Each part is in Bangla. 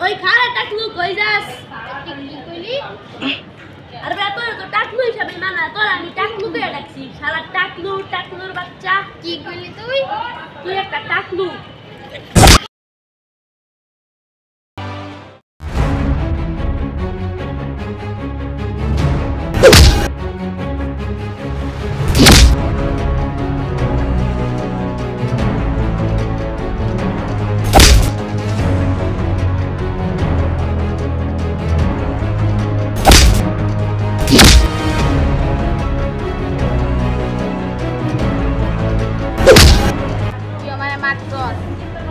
ওই খারা টাকলু কই যাস কি কইলি আর বেটা তোর তো টাকলু হিসাবে মানা তোর আমি টাকলু কইয়া ডাকছি শালা টাকলুর বাচ্চা কি কইলি তুই একটা টাকলু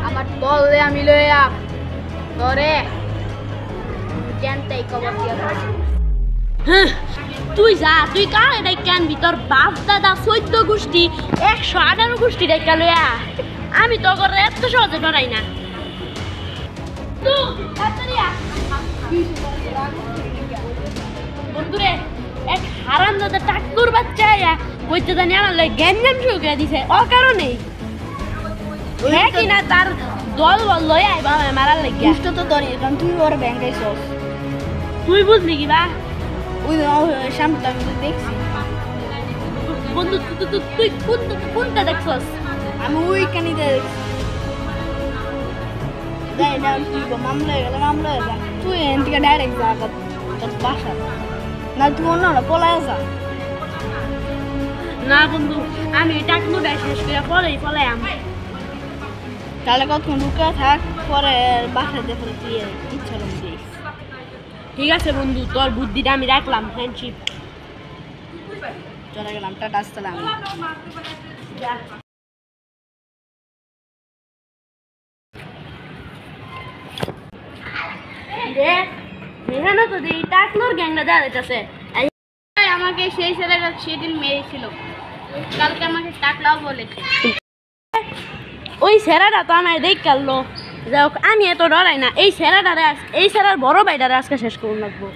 আমার বললে আমি লইয়া ধরে জানতেই কবর দিয়া তুই যা তুই কার এটাই কেনবি তোর বাপ দাদা 14 গোষ্ঠী 118 গোষ্ঠী রেখা লইয়া আমি তো করে এত সহজে ডরাই না বন্ধুরে এক হারাম দাদা টাকুর বাচ্চা কইতে জানি আমার লাগে গ্যাঞ্জাম শুরু করে দিছে অকারণেই হ্যাঁ কিনা তার দল বল লই আইবা মারার লাগিয়া ইষ্ট তো ধরি কারণ তুই ওর ব্যাংকাইছস তুই বুঝলি কি বা ওই সামনে আমি তো দেখছি বন্ধু তুই কোনটা দেখছস আমি ওই কানিতে দেখছি যাই না তুই মামলা হয়ে গেল তুই এন থেকে ডাইরেক্ট যা তোর বাসা না তুই অন্য পলায় যা না বন্ধু আমি টাকলুটা শেষ করে পরেই পলাই আমি তাহলে কতক্ষণ ঢুকে থাক পরে বাসাতে পরে তুই ইচ্ছা দিস ঠিক আছে বন্ধু তোর বুদ্ধিটা আমি রাখলাম ফ্রেন্ডশিপ চলে গেলাম টাটা আসসালাম এখানে তো এই টাকলুর গ্যাংটা দেওয়া যাচ্ছে আমাকে সেই ছেলেটা সেদিন মেরেছিল কালকে আমাকে টাকলাও বলেছে ওই সেরাটা তো আমায় দেখ কাটলো যাই হোক আমি এত ডরাই না এই সেরার বড় ভাইটারে আজকে শেষ করুন লাগবো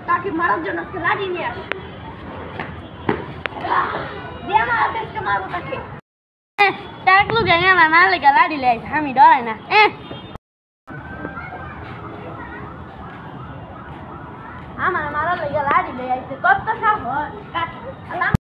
তাকে মারার জন্য আজকে লাঠি নিয়ে আস মারবো তাকে টাকলু গ্যাং আমার মার লেগে লাঠি লে আমি ডরাই না আমার মারার লেগে লাঠি লে কত সাহস